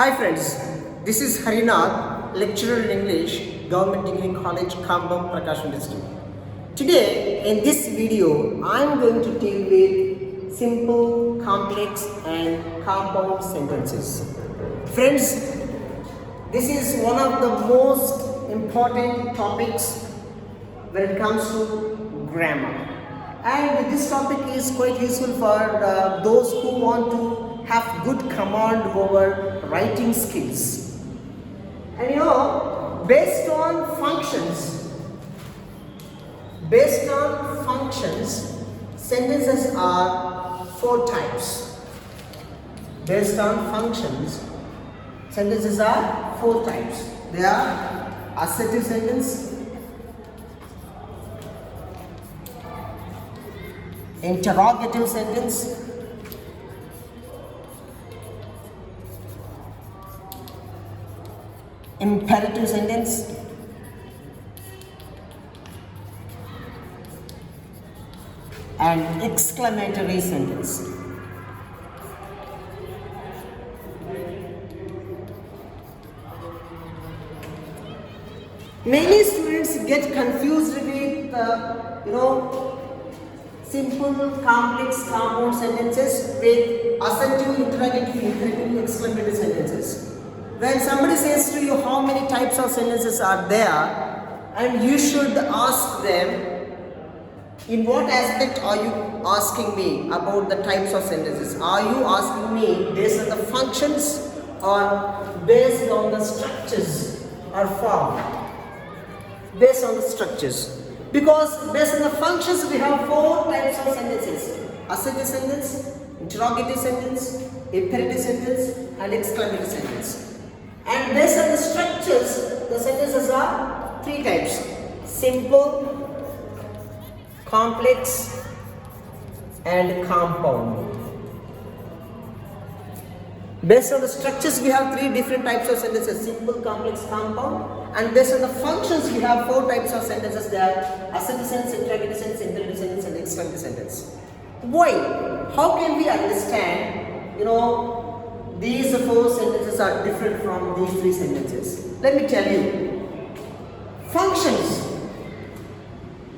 Hi friends, this is Harinath, lecturer in English, Government Degree College, Khambam, Prakasham District. Today, in this video, I am going to deal with simple, complex and compound sentences. Friends, this is one of the most important topics when it comes to grammar. And this topic is quite useful for those who want to have good command over writing skills. And based on functions, sentences are four types. Based on functions, sentences are four types. They are assertive sentence, interrogative sentence, imperative sentence, and exclamatory sentence. Many students get confused with simple, complex, compound sentences with assertive, interrogative, imperative, exclamatory sentences. When somebody says to you how many types of sentences are there, and you should ask them, in what aspect are you asking me about the types of sentences? Are you asking me based on the functions or based on the structures or form? Based on the structures. Because based on the functions we have four types of sentences: assertive sentence, interrogative sentence, imperative sentence and exclamatory sentence. And based on the structures, the sentences are three types: simple, complex and compound. Based on the structures we have three different types of sentences: simple, complex, compound. And based on the functions we have four types of sentences. They are assertive sentence, interrogative sentence, imperative sentence and exclamatory sentence. Why? How can we understand these four sentences are different from these three sentences? Let me tell you. Functions.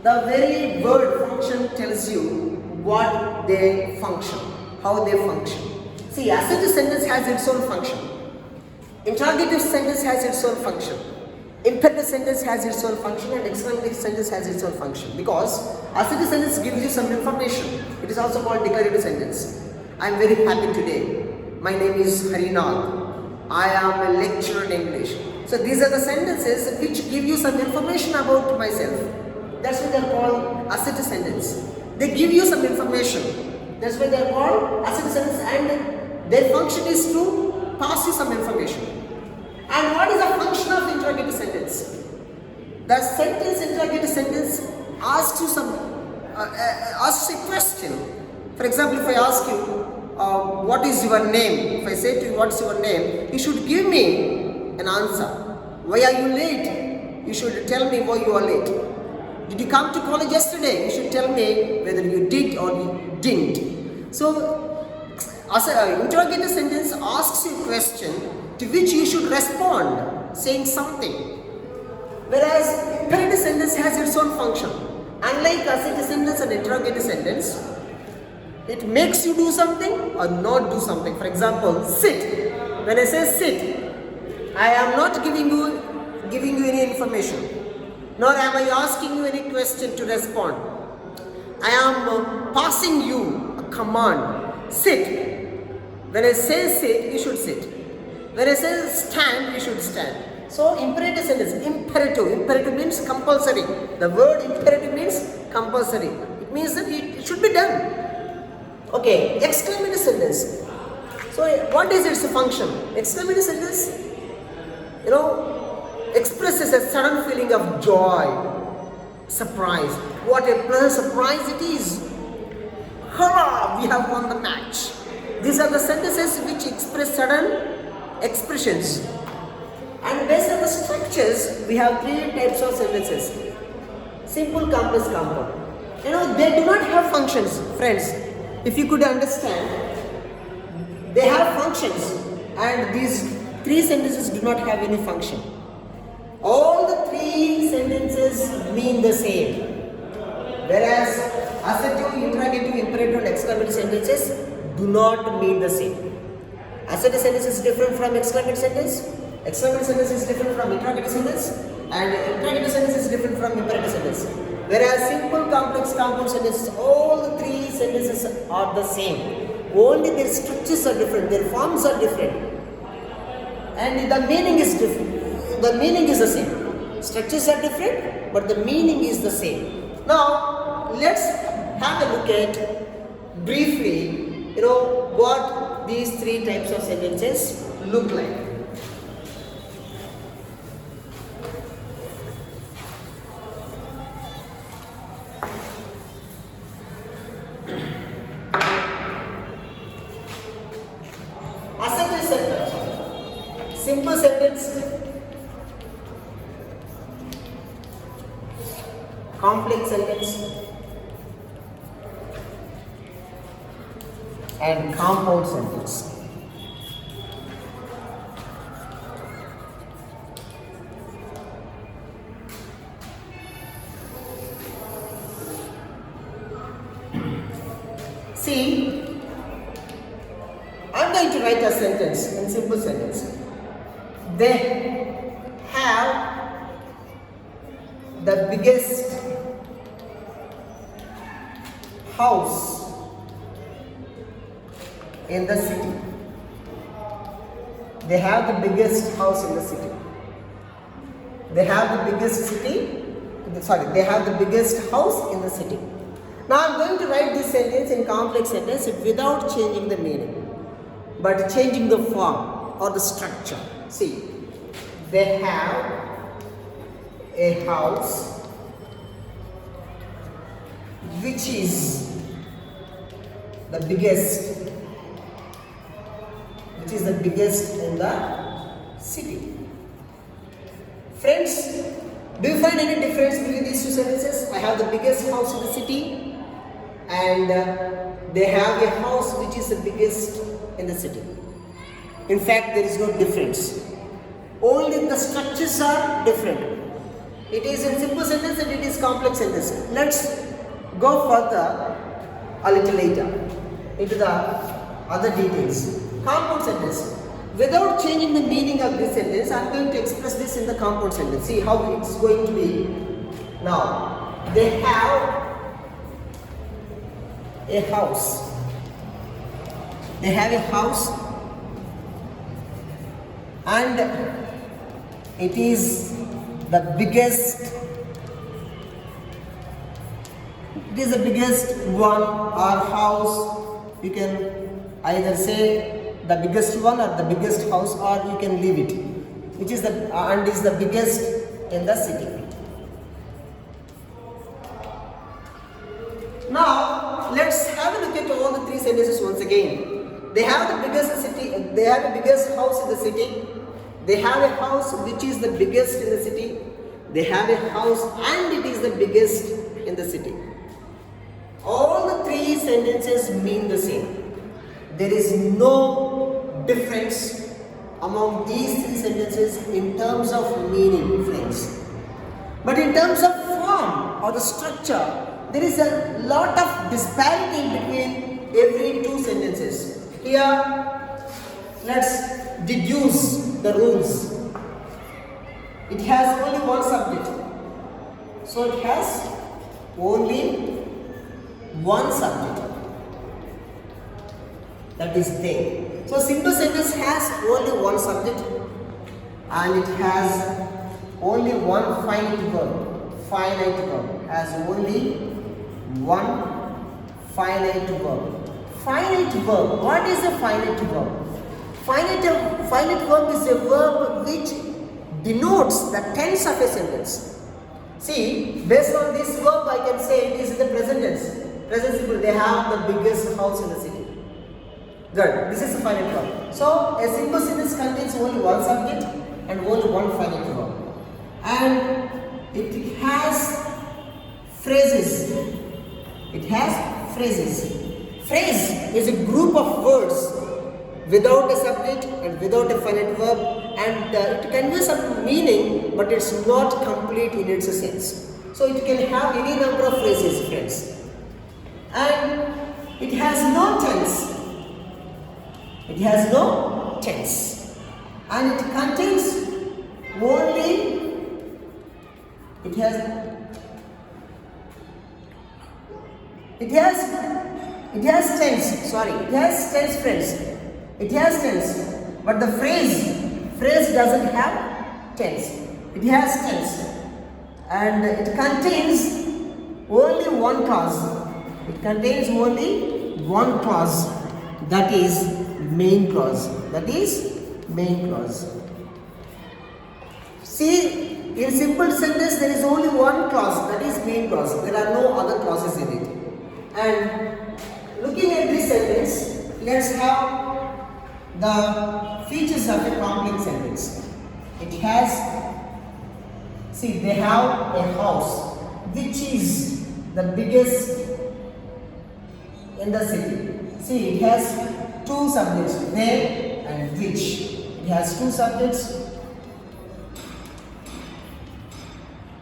The very word function tells you what they function, how they function. See, assertive sentence has its own function. Interrogative sentence has its own function. Imperative sentence has its own function and exclamatory sentence has its own function. Because assertive sentence gives you some information. It is also called declarative sentence. I am very happy today. My name is Harinath. I am a lecturer in English. So these are the sentences which give you some information about myself. That's why they are called assertive sentence. They give you some information. That's why they are called assertive sentence, and their function is to pass you some information. And what is the function of interrogative sentence? The sentence, interrogative sentence, asks you asks a question. For example, if I ask you, what is your name? If I say to you, what's your name? You should give me an answer. Why are you late? You should tell me why you are late. Did you come to college yesterday? You should tell me whether you did or you didn't. So, as an interrogative sentence asks you a question to which you should respond, saying something. Whereas imperative sentence has its own function. Unlike assertive sentence and interrogative sentence, it makes you do something or not do something. For example, sit. When I say sit, I am not giving you any information, nor am I asking you any question to respond. I am passing you a command. Sit. When I say sit, you should sit. When I say stand, you should stand. So imperative sentence, imperative means compulsory. The word imperative means compulsory. It means that it should be done. Okay, exclamatory sentence. So what is its function? Exclamatory sentence, expresses a sudden feeling of joy, surprise. What a pleasant surprise it is. Hurrah, we have won the match. These are the sentences which express sudden expressions. And based on the structures, we have three types of sentences: simple, complex, compound. They do not have functions, friends. If you could understand, they have functions, and these three sentences do not have any function. All the three sentences mean the same. Whereas assertive, interrogative, imperative and exclamative sentences do not mean the same. Assertive sentence is different from exclamative sentence. Exclamative sentence is different from interrogative sentence. And interrogative sentence is different from imperative sentence. Whereas simple, complex, compound sentences, all the three sentences are the same. Only their structures are different, their forms are different. And the meaning is different. The meaning is the same. Structures are different, but the meaning is the same. Now, let's have a look at briefly, what these three types of sentences look like. Assertive sentence, simple sentence, complex sentence, and compound sentence. See, I'm going to write a sentence in simple sentence. They have the biggest house in the city. They have the biggest house in the city. They have the biggest they have the biggest house in the city. Now I'm going to write this sentence in complex sentence without changing the meaning, but changing the form or the structure. See, they have a house which is the biggest, in the city. Friends, do you find any difference between these two sentences? I have the biggest house in the city, and they have a house which is the biggest in the city. In fact, there is no difference. Only the structures are different. It is in simple sentence and it is complex sentence. Let's go further a little later into the other details. Compound sentence. Without changing the meaning of this sentence, I am going to express this in the compound sentence. See how it's going to be. Now, they have a house. They have a house, and it is the biggest. It is the biggest one or house. You can either say the biggest one or the biggest house, or you can leave it, which is and is the biggest in the city. Now let's have a look at all the three sentences once again. They have the biggest city. They have the biggest house in the city. They have a house which is the biggest in the city. They have a house and it is the biggest in the city. All the three sentences mean the same. There is no difference among these three sentences in terms of meaning, friends. But in terms of form or the structure, there is a lot of disparity between every two sentences. Here, let's deduce the rules. It has only one subject. So it has only one subject. That is they. So simple sentence has only one subject and it has only one finite verb. Finite verb has only one finite verb. Finite verb. What is a finite verb? Finite verb is a verb which denotes the tense of a sentence. See, based on this verb, I can say it is in the present tense. Present simple. They have the biggest house in the city. Good. This is a finite verb. So a simple sentence contains only one subject and only one finite verb, and it has phrases. It has phrases. Phrase is a group of words without a subject and without a finite verb, and it conveys some meaning, but it's not complete in its sense. So it can have any number of phrases, friends, and it has no tense. It has no tense, and it contains only. It has tense. Sorry, it has tense, friends. It has tense, but the phrase doesn't have tense. It has tense, and it contains only one clause. It contains only one clause. That is main clause. That is main clause. See, in simple sentence there is only one clause. That is main clause. There are no other clauses in it. And looking at this sentence, let's have the features of a complex sentence. It has, see, they have a house which is the biggest in the city. See, it has two subjects, where and which. It has two subjects,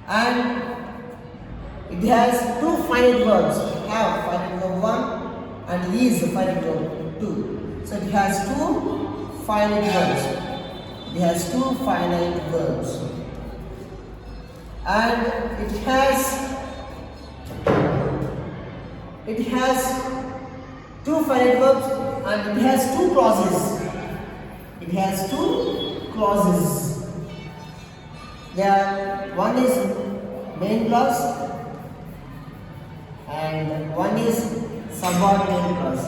and it has two finite verbs. Have finite verb 1 and is finite verb 2. So it has two finite verbs. It has two finite verbs, and it has two finite verbs, and it has two clauses. It has two clauses. One is main clause and one is subordinate clause.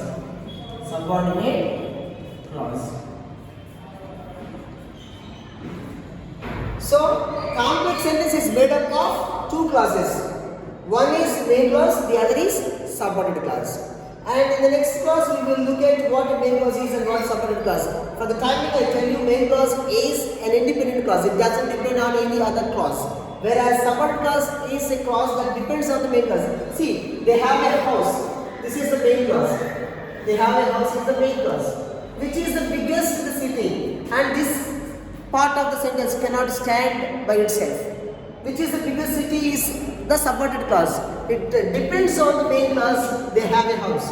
Subordinate clause. So complex sentence is made up of two clauses. One is main clause, the other is subordinate clause. And in the next class we will look at what main clause is and what subordinate clause. For the timing I tell you, main clause is an independent clause. It doesn't depend on any other clause. Whereas subordinate clause is a clause that depends on the main clause. See, they have a house. This is the main clause. They have a house is the main clause, which is the biggest in the city. And this part of the sentence cannot stand by itself. Which is the biggest city is the subordinate clause. It depends on the main clause. They have a house.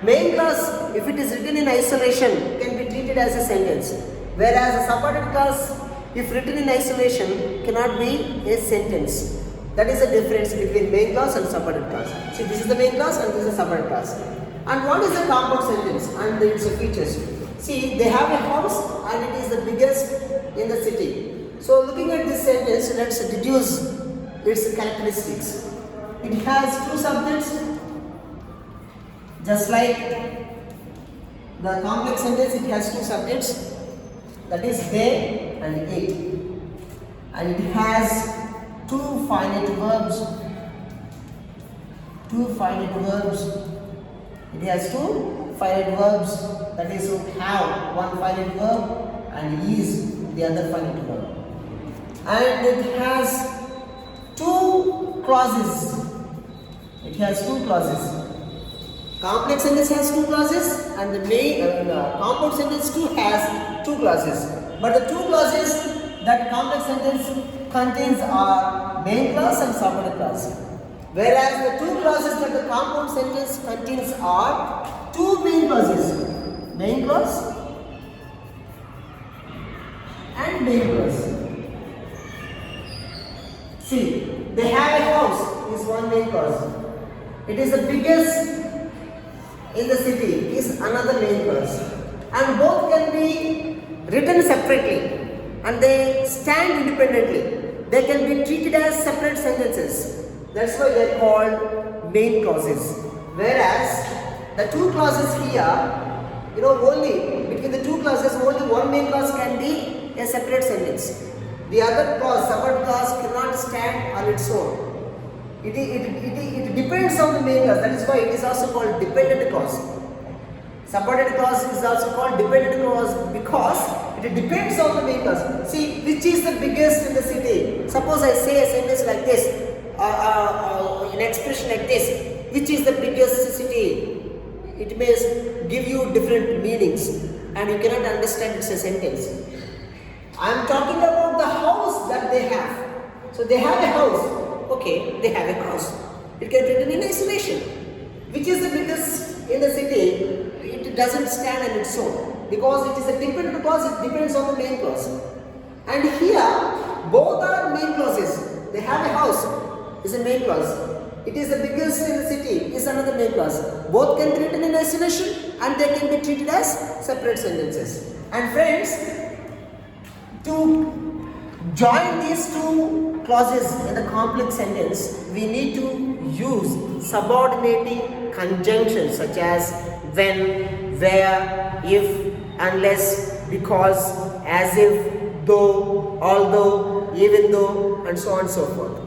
Main clause, if it is written in isolation, can be treated as a sentence. Whereas a subordinate clause, if written in isolation, cannot be a sentence. That is the difference between main clause and subordinate clause. See, this is the main clause and this is the subordinate clause. And what is the compound sentence and its features? See, they have a house and it is the biggest in the city. So looking at this sentence, let's deduce its characteristics. It has two subjects, just like the complex sentence. It has two subjects, that is they and it, and it has two finite verbs. It has two finite verbs, that is have one finite verb and is the other finite verb. And it has two clauses. It has two clauses. Complex sentence has two clauses and the main compound sentence too has two clauses. But the two clauses that complex sentence contains are main clause and subordinate clause. Whereas the two clauses that the compound sentence contains are two main clauses. Main clause and main clause. See, they have a house is one main clause. It is the biggest in the city is another main clause. And both can be written separately and they stand independently. They can be treated as separate sentences. That's why they are called main clauses. Whereas the two clauses here, only between the two clauses, only one main clause can be a separate sentence. The other clause, subordinate clause, cannot stand on its own. It depends on the main clause. That is why it is also called dependent clause. Subordinate clause is also called dependent clause because it depends on the main clause. See, which is the biggest in the city? Suppose I say a sentence like this, an expression like this, which is the biggest city? It may give you different meanings. and you cannot understand it's a sentence. I am talking about the house that they have. So they have a house. Okay, they have a house. It can be written in isolation. Which is the biggest in the city? It doesn't stand on its own because it is a dependent clause. It depends on the main clause. And here, both are main clauses. They have a house. Is a main clause. It is the biggest in the city. Is another main clause. Both can be written in isolation and they can be treated as separate sentences. And friends, to join these two clauses in the complex sentence, we need to use subordinating conjunctions such as when, where, if, unless, because, as if, though, although, even though, and so on and so forth.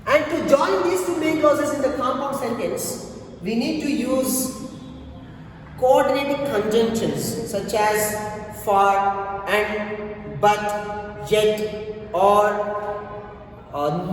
And to join these two main clauses in the compound sentence, we need to use coordinating conjunctions such as for, and, but, yet, or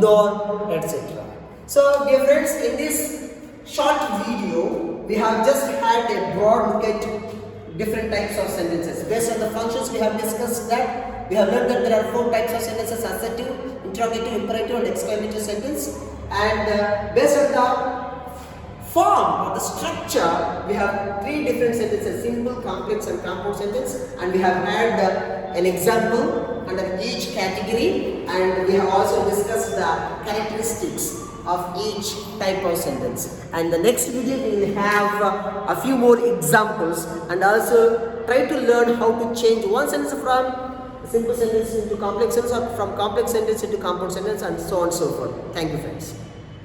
nor, etc. So dear friends, in this short video, we have just had a broad look at different types of sentences. Based on the functions we have discussed that, we have learned that there are 4 types of sentences: assertive, interrogative, imperative and exclamative sentence. And based on the form or the structure, we have 3 different sentences: simple, complex and compound sentence. And we have had an example under each category, and we have also discussed the characteristics of each type of sentence. And the next video we will have a few more examples and also try to learn how to change one sentence from simple sentence into complex sentence or from complex sentence into compound sentence and so on and so forth. Thank you friends.